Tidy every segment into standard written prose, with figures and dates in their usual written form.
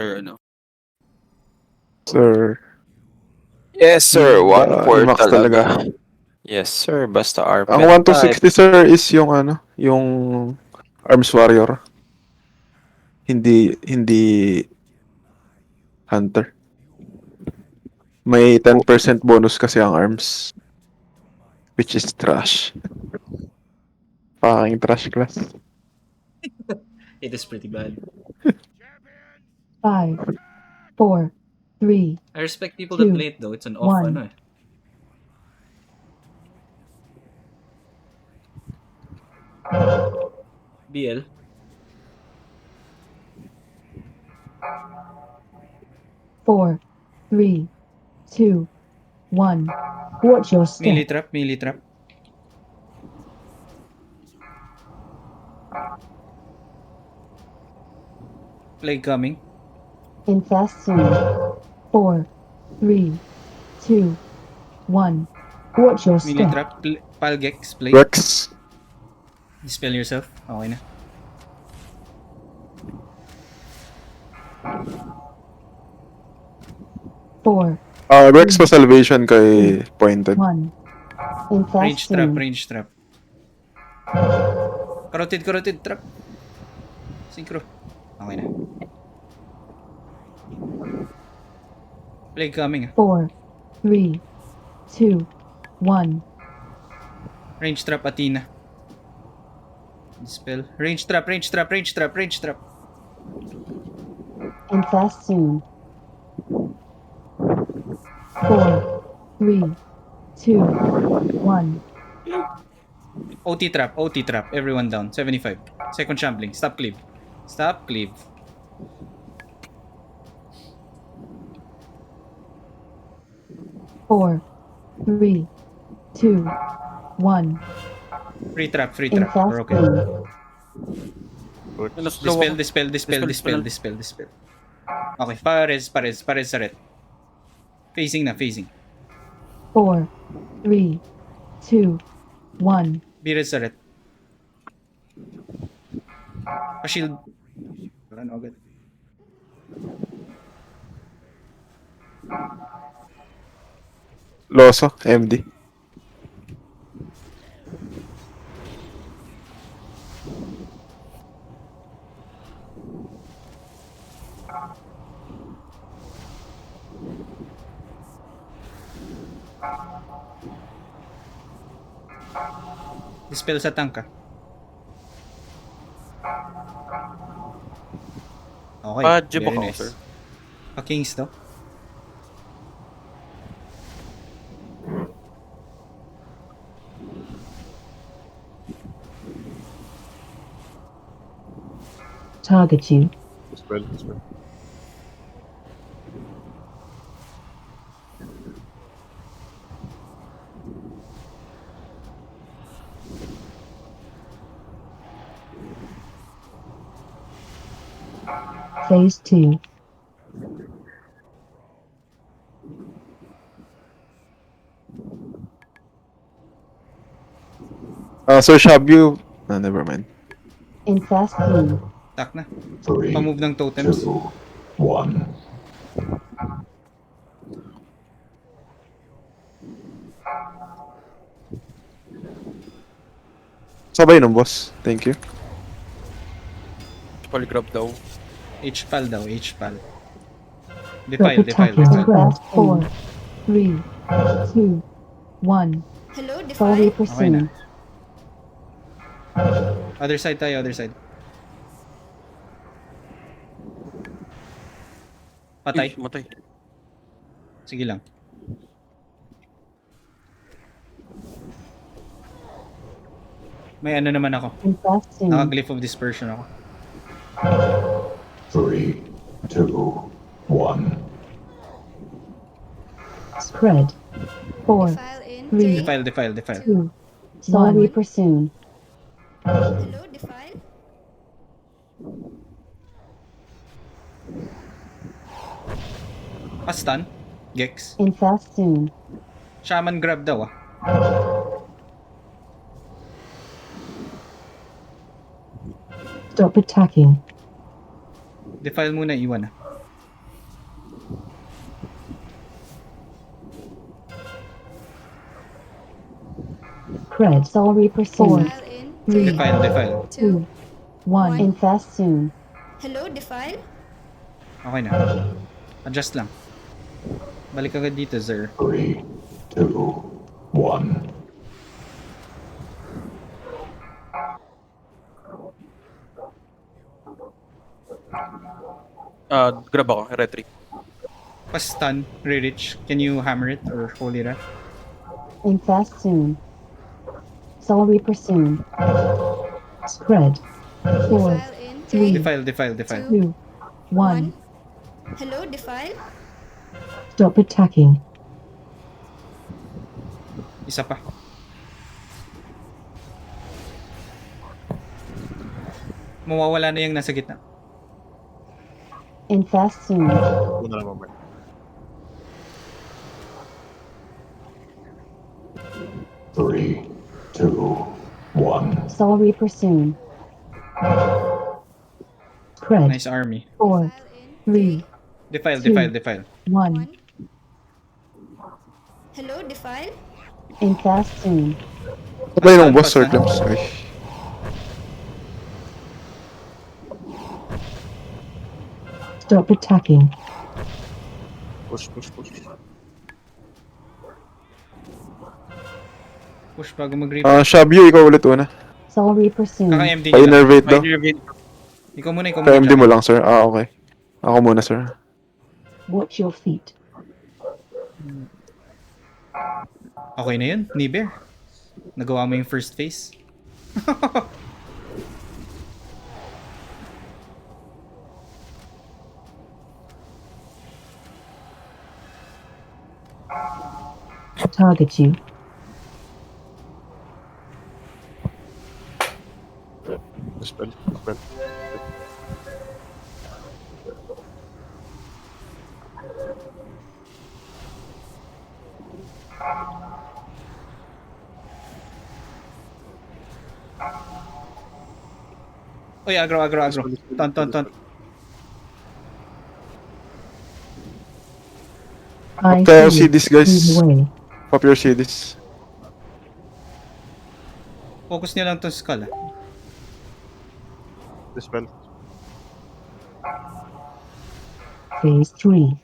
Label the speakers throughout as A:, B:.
A: ano.
B: Sir,
A: Yes, sir. One
B: IMAX talaga.
A: talaga. Yes, sir. Basta
B: Ang
A: RPET
B: 1 to
A: type.
B: 60 sir is yung ano, yung Arms Warrior. Hindi Hunter. May 10% bonus kasi ang Arms, which is trash. Fucking trash class.
C: It is pretty bad.
D: 5, 4, 3,
C: I respect people that
D: Two,
C: play it though. It's an off
D: one.
C: ano eh. BL.
D: four, three, two, one. Watch your
C: Melee
D: step.
C: trap, melee trap. Plague coming.
D: Infest soon. 4, 3, 2, 1. Watch your
C: Melee
D: step.
C: trap. Palgex, plague.
B: Rex.
C: Dispel yourself. Okay na.
D: Four,
B: Rex pa salvation kay Pointed.
D: 1. Infest
C: Range trap,
D: soon.
C: range trap. Carotid trap. Synchro. Okay na. Plague coming ah.
D: 4, 3, 2, 1.
C: Range trap, Athena. Dispel. Range trap, range trap, range trap, range trap.
D: Infest soon. 4, 3, 2, 1.
C: OT trap. Everyone down. 75. Second shambling. Stop cleave. Stop cleave.
D: Four, three, two, one.
C: Free trap.
D: Infest
C: Broken.
D: soon.
A: Slow ako.
C: Dispel. Okay, pares sa red. Facing.
D: 4, 3, 2, 1.
C: Be red sa red. Pa-shield. Run agad.
B: Loso, MD.
C: Dispel sa tank ah. Okay,
A: Jib
C: very
A: ako,
C: nice.
A: sir.
C: Pa-kings daw.
D: Target you.
B: Dispel.
D: Phase 2.
B: Sir Shabu. Never mind.
D: Infest soon.
C: Tak na.
E: 3,
C: Pa-move ng totems.
E: 2, 1.
B: Sabay ng boss. Thank you.
A: Polygraph daw.
C: H-pal daw, H-pal.
D: Stop
C: Defile.
D: Infest 4, 3, 2, 1.
F: Hello,
D: Sorry
F: Defy.
D: for
C: Okay na.
D: soon.
C: Other side tayo, other side. Patay.
A: Uy, matay.
C: Sige lang. May ano naman ako.
D: Infest soon.
C: Naka-glyph of dispersion ako.
E: 3, 2, 1.
D: Spread. 4,
F: Defile in.
D: Three.
C: Defile.
D: 2. Sorry for soon.
F: Hello, Defile.
C: Stun. Gex.
D: Infest soon.
C: Shaman grab daw ah.
D: Stop attacking.
C: Defile muna, iwan ah.
D: Cred. Soul Reaper soon.
F: Defile in
D: Three.
F: 3,
C: Defile, defile.
F: 2.
D: 1. Infest soon.
F: Hello, Defile?
C: Okay na. Adjust lang. Balik agad dito, sir.
E: 3, 2, 1.
B: Grab ako, retry.
C: Pa-stun, Re-Rich. Can you hammer it or Holy Wrath?
D: Infest soon. Soul Reaper soon. Spread. 4.
F: Defile in 3,
C: Defile, defile, defile.
D: 2. 1.
F: 1. Hello, Defile?
D: Stop attacking.
C: Isa pa. Mawawala na yung nasa gitna.
D: Infest soon.
B: Una lang moment.
E: Three, two, one.
D: Soul Reaper soon. Cred.
C: Nice army.
D: 4. 3.
C: Defile,
D: Two.
C: defile, defile.
D: 1.
F: Hello, Defile?
D: Infest soon.
B: Ano ba yung boss,
C: Pasan,
B: Sir Clems? Ay.
D: Stop attacking.
B: Push, push, push.
C: Push bago mag-reap.
B: Shabio, ikaw ulit una.
D: Soul Reaper soon.
C: Kaka-MD nyo lang.
B: Pa-innervate daw.
C: Ikaw muna, ikaw muna.
B: Pa-MD mo lang, sir. Okay. Ako muna, sir.
D: Watch your feet.
C: Okay na yun, Niber. Nagawa mo yung first phase.
D: Target you.
B: Dispel.
C: Uy, agro, agro, agro. Ton, ton, ton.
D: I
B: Pop
D: see you.
B: CDs, guys.
D: Move away.
B: Pop your CDs.
C: Focus nyo lang to skull, ah.
B: Dispel.
D: Phase 3.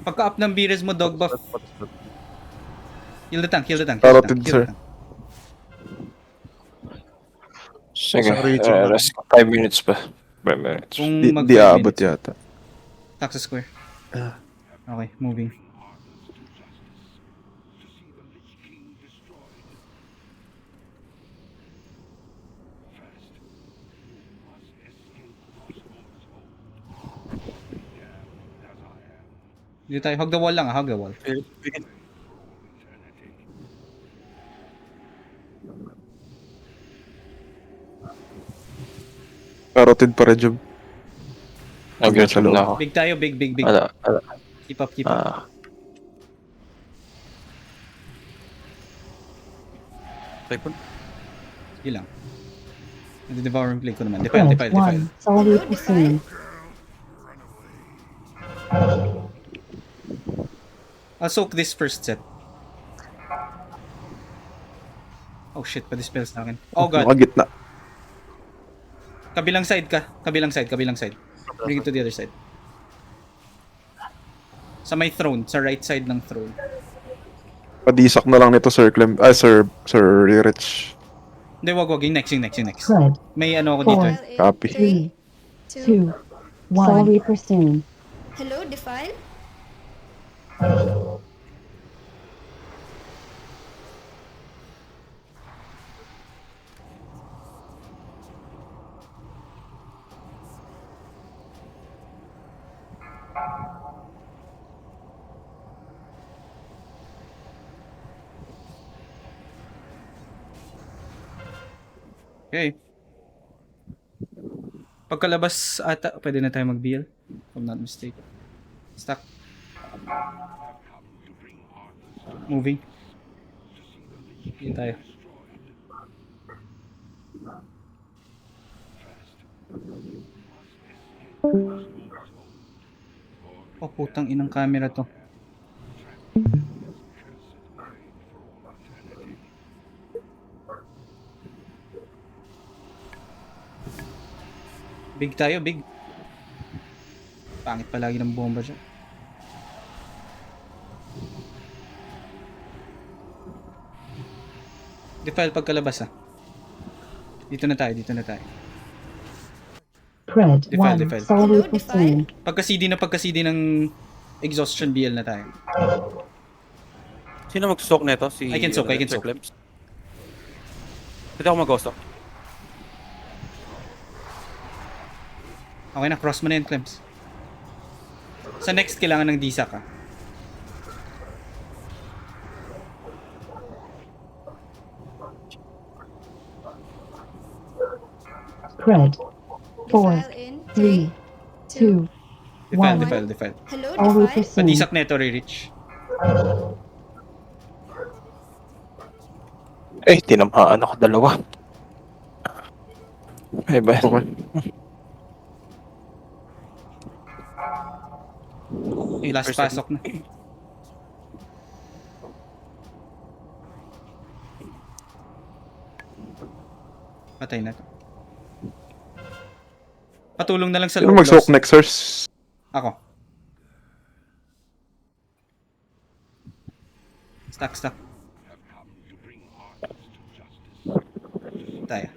C: Pagka-up ng Beerus mo, dog buff. Kill the tank, kill the tank.
B: Carotid,
C: kill
B: sir.
C: the tank.
A: Sige,
B: Sa region
A: rest 5 minutes pa. 5 minutes.
C: Kung
B: Di,
C: mag
B: di
C: 5
B: aabot
C: minutes.
B: yata.
C: Attack sa square. Okay, moving. Dito tayo. Hug the wall lang, ah. Hug the wall.
B: Carotid pa rin, Job.
A: Nag-YouTube na ako.
C: Big tayo, big, big, big.
A: Ala.
C: Keep up, keep up. Sige lang. Nag-devouring plague ko naman. Defile,
D: Cred.
C: defile, defile.
D: 1. Soul
F: Hello,
D: Reaper soon.
C: I'll soak this first set. Oh shit, pa-dispels na akin. Oh god.
B: Nakagitna.
C: Kabilang side ka. Kabilang side, kabilang side. Bring it to the other side. Sa may throne, sa right side ng throne.
B: Padisak na lang nito, Sir Clem. Sir Rich.
C: Hindi, wag, wag. Yung next, yung next, yung next.
D: Cred.
C: May ano ako dito eh.
F: Defile in
B: Copy.
F: 3, 2.
D: 2. 1. Soul Reaper soon.
F: Hello, Defile?
C: Okay. Pagkalabas ata, pwede na tayo mag-BL. If I'm not mistaken. Stuck. Moving. Hindi tayo. Oh, putang inang camera to. Big tayo, big. Pangit palagi ng bomba dyan. Defile pagkalabas ah. Dito na tayo, dito na tayo.
D: Pred
C: Defile,
D: 1.
C: defile.
D: Solely
F: Hello,
D: pursuing.
C: Pagka-CD ng exhaustion BL na tayo.
G: Sino magsusok nito? Si
C: I can soak, I can
G: Sir
C: soak.
G: Clems? Pwede ako mag-ghost.
C: Okay na, cross mo na yan, Clems. Sa next, kailangan ng Disak ah.
D: Pred 4,
F: Defile in
D: 3, 2,
C: Defile,
D: 1.
C: defile, defile.
F: Hello,
D: Solely
F: defile.
D: pursuing.
C: Padisak neto, re-reach.
A: Eh, tinamaan ako dalawa. Ay ba?
B: Okay.
C: Last
G: 8%.
C: pasok na. Patay na to. Patulong na lang sa
B: Sino
C: loob.
B: mag-soak
C: Lost.
B: next, sir?
C: Ako. Stuck. Tayo.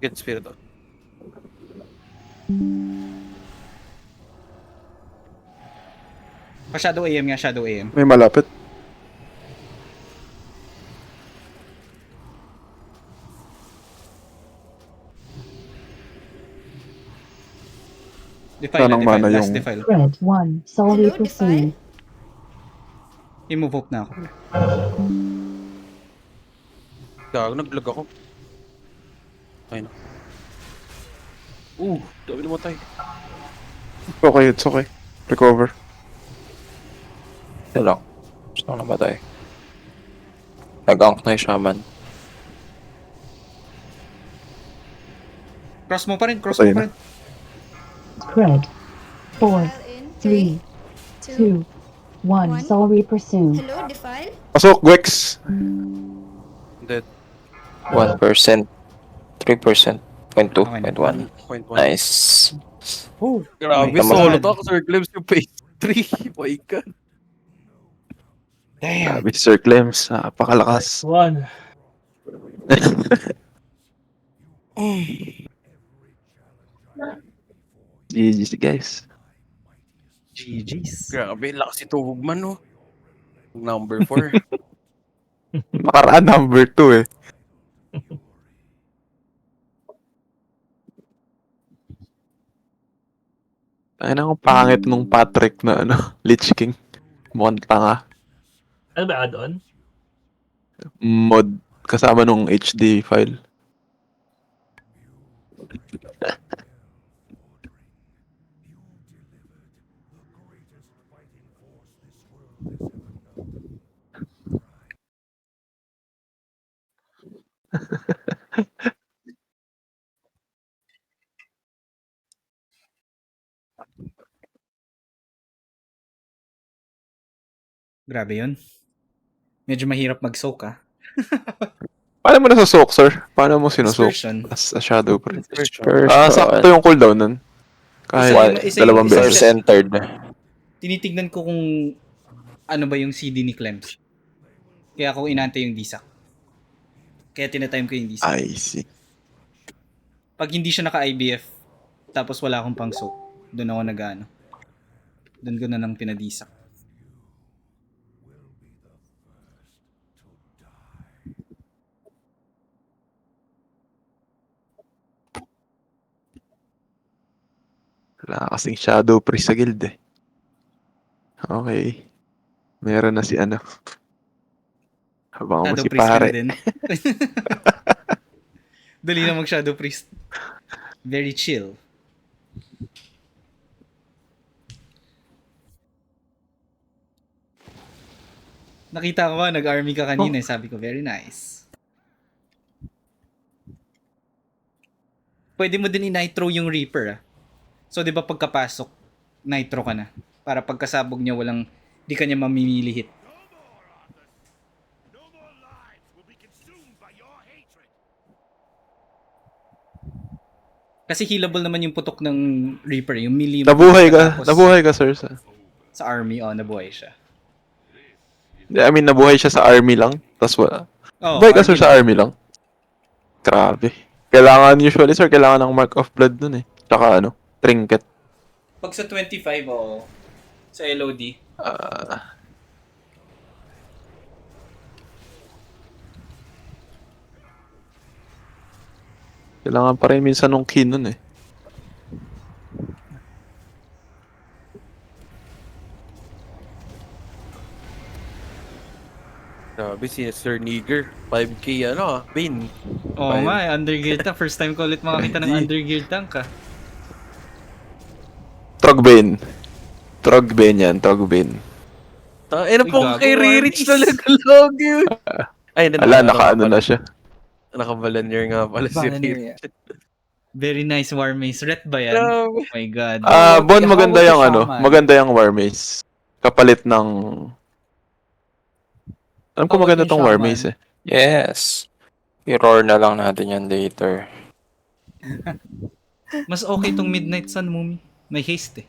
G: Get spirit out.
C: Pa-shadow AM nga, shadow AM.
B: May malapit.
C: Defile,
B: Tanong
C: defile,
B: mana
C: last
B: yung-
C: defile.
D: Pred 1. Solely
F: Hello,
D: pursuing.
C: I-move up na ako.
G: Gago, nag-lag ako. Ayun. Dami namatay.
B: Okay, it's okay. Recover.
A: Ito lang. Gusto ko namatay. Nag-ank na yung shaman.
C: Cross mo pa rin, cross mo
B: Patay
C: pa
B: na.
C: rin.
D: Pred 4,
F: Defile in
D: 3, 2, 1. Solely pursuing.
F: Hello, defile.
B: Pasok, Gwex!
G: Dead.
A: 1%. 3%. 0.2.
C: Okay na.
A: 0.1.
G: 0.1.
A: Nice.
G: Grabe,
A: May
G: solo
C: tamad.
G: to ako, Sir Clems, yung phase 3. My God.
C: Damn.
B: Sabi, Sir Clems, napakalakas.
H: One.
B: GG's, guys.
C: GG's.
G: Grabe, lakas ito hugman, no? Number 4.
B: Makaraan number 2 eh. Ay na akong pangit nung Patrick na ano, Lich King. Mukhang tanga.
H: Ano ba add-on?
B: Mod kasama nung HD file.
C: Grabe yun. Medyo mahirap mag-soak ah.
B: Paano mo nasa-soak, sir? Paano mo sinusok?
C: Dispersion.
B: As a shadow pre.
A: Dispersion.
B: Sakto yung cooldown nun. Kahit dalawang
C: isa-
B: beses.
A: Centered.
C: Tinitignan ko kung ano ba yung CD ni Clems. Kaya ako inantay yung Disak. Kaya tinatime ko yung Disak.
B: I see.
C: Pag hindi siya naka-IBF, tapos wala akong pang soak, doon ako nag-ano. Doon ko na nang pinadisak.
B: Wala kasing shadow priest sa guild eh. Okay. Meron na si ano. Habang mo
C: Shadow
B: si
C: Priest ka
B: pare.
C: na din. Dali na mag Shadow Priest. Very chill. Nakita ko nag-army ka kanina. Sabi ko, very nice. Pwede mo din i-nitro yung Reaper, ah. So, di ba pagkapasok, nitro ka na. Para pagkasabog niya, di ka niya mamimili hit. Kasi healable naman yung putok ng Reaper, yung melee.
B: Nabuhay ka, sir.
C: Sa army, nabuhay siya.
B: I mean, nabuhay siya sa army lang. Tapos wala.
C: Oh,
B: Nabuhay ka, sir,
C: army
B: sa
C: lang.
B: army lang. Grabe. Usually, sir, kailangan ng mark of blood dun eh. Tsaka trinket.
C: Pag sa 25, sa LOD.
B: Kailangan pa rin minsan nung key nun eh.
G: Grabe si Sir Nigger. 5k Bane.
C: Oo
G: Fine.
C: nga, undergear tank. First time ko ulit makakita ng undergear tank, ah.
B: Trogbane. Trogbane yan, Trogbane.
G: Ano
C: Uy,
G: po
C: gago,
G: kay Ririch
C: Arnis.
G: talaga lagi. Ay,
B: Naka-ano na siya.
G: Naka-Valanier nga pala si
H: Valanier,
G: Ririch.
C: Very nice War Mace. Ret ba yan?
G: Grabe.
C: Oh my God.
B: Bon,
H: How
B: maganda
H: about
B: yung
H: the shaman?
B: maganda yung War Mace. Kapalit ng... Alam ko
H: How about
B: maganda
H: yung
B: tong War
H: shaman?
B: Mace eh.
A: Yes. I-roar na lang natin yan later.
C: Mas okay tong Midnight Sun, Mumi. May haste eh.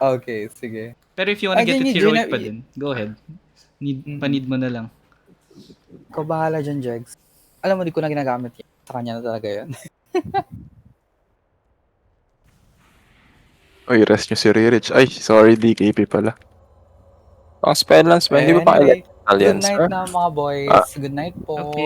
H: Okay, sige.
C: Pero if you wanna
H: Ay,
C: get
H: then
C: it
H: you
C: heroic
H: gina-
C: pa din, go ahead. Panid mo na lang.
H: Ikaw bahala dyan, Jegs. Alam mo, di ko na ginagamit yan. Sa kanya na talaga yan.
B: Oy, rest nyo si Ririch. Ay, sorry, DKP pala.
A: Ang spell lands ba? Hindi ba pa
H: Anyway,
A: Alliance,
H: good night
A: sir?
H: na mga boys.
B: Ah.
H: Good night po.
C: Okay.